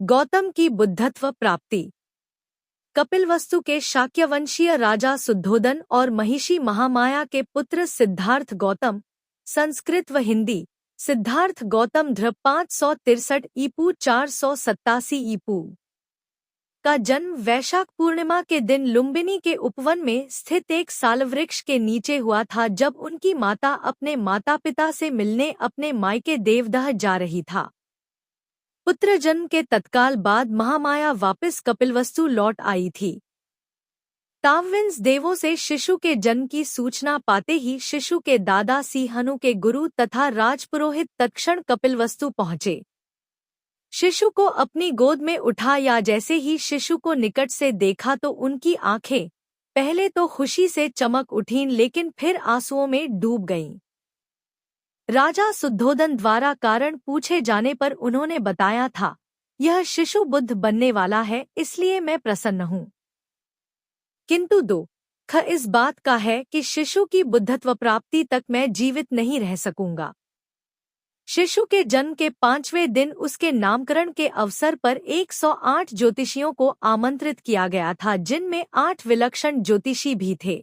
गौतम की बुद्धत्व प्राप्ति। कपिलवस्तु के शाक्यवंशीय राजा शुद्धोदन और महिषी महामाया के पुत्र सिद्धार्थ गौतम, संस्कृत व हिंदी सिद्धार्थ गौतम ध्र 563 ईपू 487 ईपू का जन्म वैशाख पूर्णिमा के दिन लुम्बिनी के उपवन में स्थित एक सालवृक्ष के नीचे हुआ था, जब उनकी माता अपने माता पिता से मिलने अपने मायके देवदह जा रही था। पुत्र जन्म के तत्काल बाद महामाया वापस कपिलवस्तु लौट आई थी। तावविंस देवों से शिशु के जन्म की सूचना पाते ही शिशु के दादा सिंहनु के गुरु तथा राजपुरोहित तत्क्षण कपिलवस्तु पहुंचे। शिशु को अपनी गोद में उठाया। जैसे ही शिशु को निकट से देखा तो उनकी आंखें पहले तो खुशी से चमक उठीं, लेकिन फिर आंसुओं में डूब गईं। राजा शुद्धोदन द्वारा कारण पूछे जाने पर उन्होंने बताया था, यह शिशु बुद्ध बनने वाला है, इसलिए मैं प्रसन्न हूँ। किंतु दुख इस बात का है कि शिशु की बुद्धत्व प्राप्ति तक मैं जीवित नहीं रह सकूंगा। शिशु के जन्म के 5वें दिन उसके नामकरण के अवसर पर 108 ज्योतिषियों को आमंत्रित किया गया था, जिनमें 8 विलक्षण ज्योतिषी भी थे।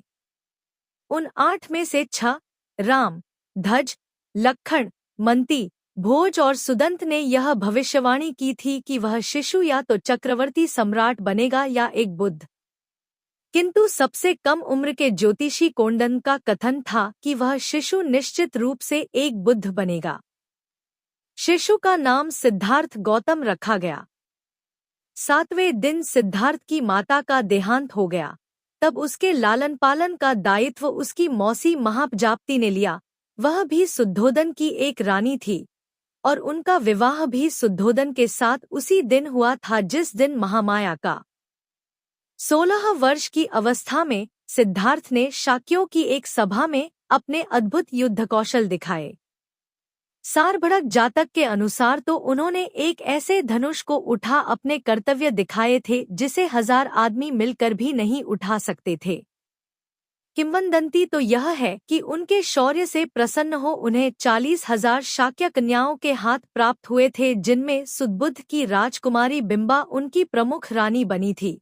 उन 8 में से 6 राम, धज, लक्ष्मण, मंती, भोज और सुदंत ने यह भविष्यवाणी की थी कि वह शिशु या तो चक्रवर्ती सम्राट बनेगा या एक बुद्ध। किंतु सबसे कम उम्र के ज्योतिषी कोंडन का कथन था कि वह शिशु निश्चित रूप से एक बुद्ध बनेगा। शिशु का नाम सिद्धार्थ गौतम रखा गया। 7वें दिन सिद्धार्थ की माता का देहांत हो गया। तब उसके लालन पालन का दायित्व उसकी मौसी महाप्रजापति ने लिया। वह भी शुद्धोदन की एक रानी थी और उनका विवाह भी शुद्धोदन के साथ उसी दिन हुआ था जिस दिन महामाया का 16 वर्ष की अवस्था में सिद्धार्थ ने शाक्यों की एक सभा में अपने अद्भुत युद्ध कौशल दिखाए। सारभड़क जातक के अनुसार तो उन्होंने एक ऐसे धनुष को उठा अपने कर्तव्य दिखाए थे जिसे 1000 आदमी मिलकर भी नहीं उठा सकते थे। किंवदंती तो यह है कि उनके शौर्य से प्रसन्न हो उन्हें 40,000 शाक्य कन्याओं के हाथ प्राप्त हुए थे, जिनमें सुदबुद्ध की राजकुमारी बिंबा उनकी प्रमुख रानी बनी थी,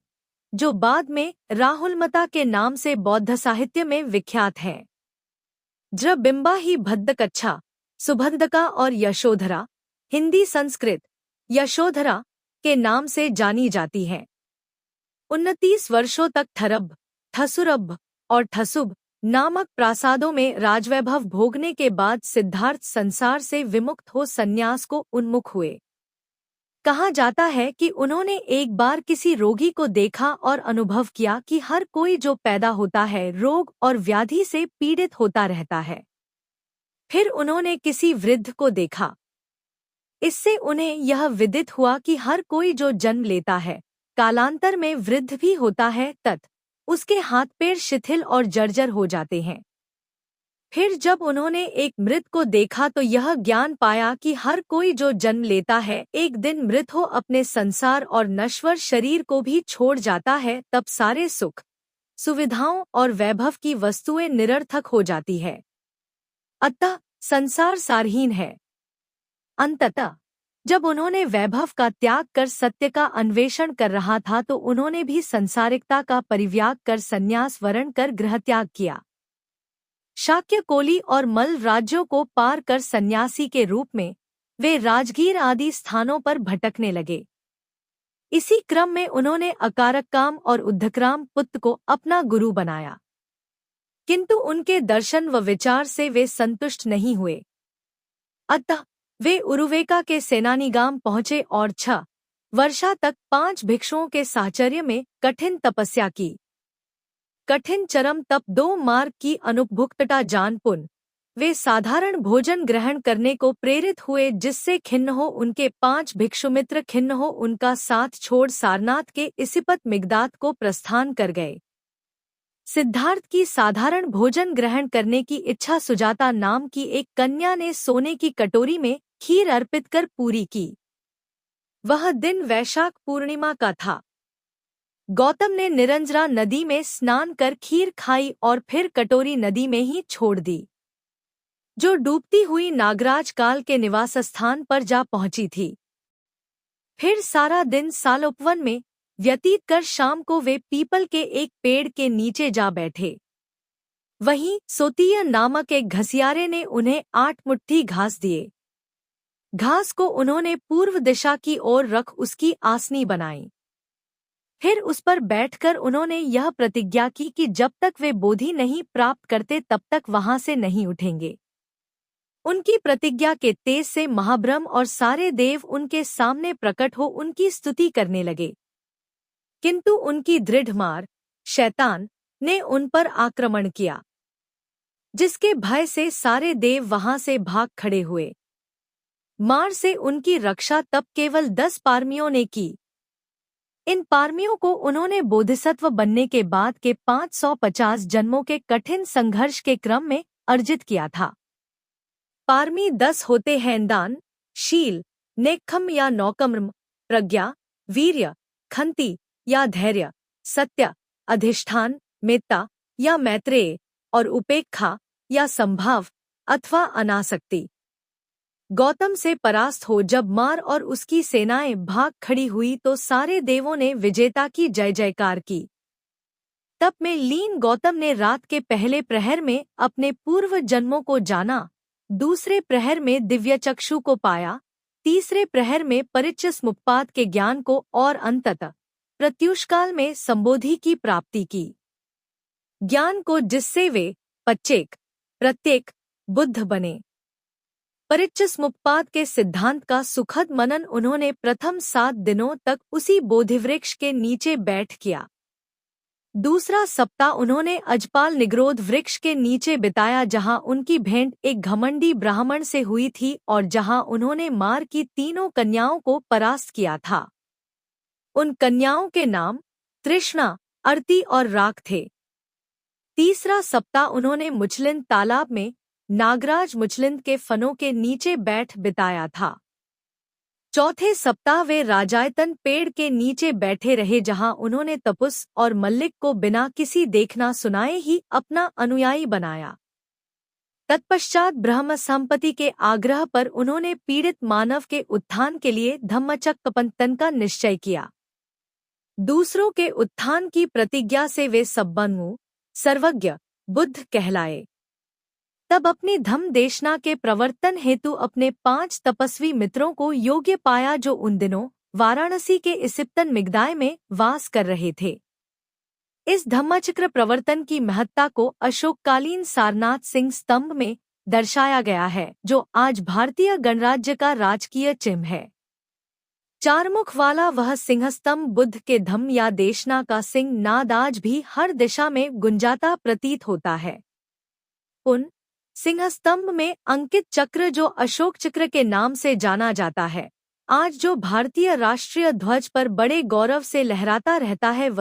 जो बाद में राहुलमता के नाम से बौद्ध साहित्य में विख्यात है। बिंबा ही भद्दकच्छा, सुभद्रका और यशोधरा, हिंदी संस्कृत यशोधरा के नाम से जानी जाती है। 29 वर्षों तक थरब, ठसुरभ और ठसुब नामक प्रासादों में राजवैभव भोगने के बाद सिद्धार्थ संसार से विमुक्त हो संन्यास को उन्मुख हुए। कहा जाता है कि उन्होंने एक बार किसी रोगी को देखा और अनुभव किया कि हर कोई जो पैदा होता है रोग और व्याधि से पीड़ित होता रहता है। फिर उन्होंने किसी वृद्ध को देखा। इससे उन्हें यह विदित हुआ कि हर कोई जो जन्म लेता है कालांतर में वृद्ध भी होता है, उसके हाथ पैर शिथिल और जर्जर हो जाते हैं। फिर जब उन्होंने एक मृत को देखा तो यह ज्ञान पाया कि हर कोई जो जन्म लेता है एक दिन मृत हो अपने संसार और नश्वर शरीर को भी छोड़ जाता है। तब सारे सुख, सुविधाओं और वैभव की वस्तुएं निरर्थक हो जाती है। अतः संसार सारहीन है। अंततः जब उन्होंने वैभव का त्याग कर सत्य का अन्वेषण कर रहा था तो उन्होंने भी संसारिकता का परित्याग कर संन्यास वरण कर गृहत्याग किया। शाक्य, कोली और मल्ल राज्यों को पार कर सन्यासी के रूप में वे राजगीर आदि स्थानों पर भटकने लगे। इसी क्रम में उन्होंने अकारक्काम और उद्धक्राम पुत्र को अपना गुरु बनाया, किंतु उनके दर्शन व विचार से वे संतुष्ट नहीं हुए। अतः वे उरुवेका के सेनानीगाम पहुंचे और 6 वर्षा तक 5 भिक्षुओं के साहचर्य में कठिन तपस्या की। कठिन चरम तप 2 मार्ग की अनुपभुक्तता जान पुन वे साधारण भोजन ग्रहण करने को प्रेरित हुए, जिससे खिन्न हो उनके 5 भिक्षुमित्र खिन्न हो उनका साथ छोड़ सारनाथ के इसिपत मिगदात को प्रस्थान कर गए। सिद्धार्थ की साधारण भोजन ग्रहण करने की इच्छा सुजाता नाम की एक कन्या ने सोने की कटोरी में खीर अर्पित कर पूरी की। वह दिन वैशाख पूर्णिमा का था। गौतम ने निरंजरा नदी में स्नान कर खीर खाई और फिर कटोरी नदी में ही छोड़ दी, जो डूबती हुई नागराज काल के निवास स्थान पर जा पहुंची थी। फिर सारा दिन सालोपवन में व्यतीत कर शाम को वे पीपल के एक पेड़ के नीचे जा बैठे। वहीं सोतीय नामक एक घसियारे ने उन्हें 8 मुट्ठी घास दिए। घास को उन्होंने पूर्व दिशा की ओर रख उसकी आसनी बनाई। फिर उस पर बैठकर उन्होंने यह प्रतिज्ञा की कि जब तक वे बोधि नहीं प्राप्त करते तब तक वहां से नहीं उठेंगे। उनकी प्रतिज्ञा के तेज से महाब्रह्म और सारे देव उनके सामने प्रकट हो उनकी स्तुति करने लगे, किंतु उनकी दृढ़ मार शैतान ने उन पर आक्रमण किया, जिसके भय से सारे देव वहां से भाग खड़े हुए। मार से उनकी रक्षा तब केवल 10 पारमियों ने की। इन पारमियों को उन्होंने बोधिसत्व बनने के बाद के 550 जन्मों के कठिन संघर्ष के क्रम में अर्जित किया था। पारमी 10 होते हैं दान, शील, नेक्खम या नौकम्रम, प्रज्ञा, वीर्य, खंति या धैर्य, सत्य, अधिष्ठान, मेत्ता या मैत्रेय और उपेक्षा या संभाव अथवा अनासक्ति। गौतम से परास्त हो जब मार और उसकी सेनाएं भाग खड़ी हुई तो सारे देवों ने विजेता की जय जयकार की। तप में लीन गौतम ने रात के पहले प्रहर में अपने पूर्व जन्मों को जाना, दूसरे प्रहर में दिव्यचक्षु को पाया, तीसरे प्रहर में परिच्छ मुक्पाद के ज्ञान को और अंततः प्रत्युषकाल में संबोधि की प्राप्ति की। ज्ञान को जिससे वे पच्चेक प्रत्येक बुद्ध बने। परिच्छ मुक्पाद के सिद्धांत का सुखद मनन उन्होंने प्रथम 7 दिनों तक उसी बोधिवृक्ष के नीचे बैठ किया। दूसरा सप्ताह उन्होंने अजपाल निग्रोध वृक्ष के नीचे बिताया, जहां उनकी भेंट एक घमंडी ब्राह्मण से हुई थी और जहां उन्होंने मार की 3 कन्याओं को परास्त किया था। उन कन्याओं के नाम तृष्णा, अर्ती और राख थे। तीसरा सप्ताह उन्होंने मुचलिंद तालाब में नागराज मुचलिंद के फनों के नीचे बैठ बिताया था। चौथे सप्ताह वे राजायतन पेड़ के नीचे बैठे रहे, जहां उन्होंने तपुस और मल्लिक को बिना किसी देखना सुनाए ही अपना अनुयायी बनाया। तत्पश्चात ब्रह्म संपत्ति के आग्रह पर उन्होंने पीड़ित मानव के उत्थान के लिए धम्मचक्कपंतन का निश्चय किया। दूसरों के उत्थान की प्रतिज्ञा से वे सब्बन्मु सर्वज्ञ बुद्ध कहलाए। तब अपनी धम्म देशना के प्रवर्तन हेतु अपने 5 तपस्वी मित्रों को योग्य पाया, जो उन दिनों वाराणसी के इसिप्तन मिगदाय में वास कर रहे थे। इस धम्मचक्र प्रवर्तन की महत्ता को अशोककालीन सारनाथ सिंह स्तंभ में दर्शाया गया है, जो आज भारतीय गणराज्य का राजकीय चिन्ह है। 4 मुख वाला वह सिंहस्तंभ बुद्ध के धम्म या देशना का सिंह नाद आज भी हर दिशा में गुंजाता प्रतीत होता है। उन सिंहस्तंभ में अंकित चक्र, जो अशोक चक्र के नाम से जाना जाता है, आज जो भारतीय राष्ट्रीय ध्वज पर बड़े गौरव से लहराता रहता है, वह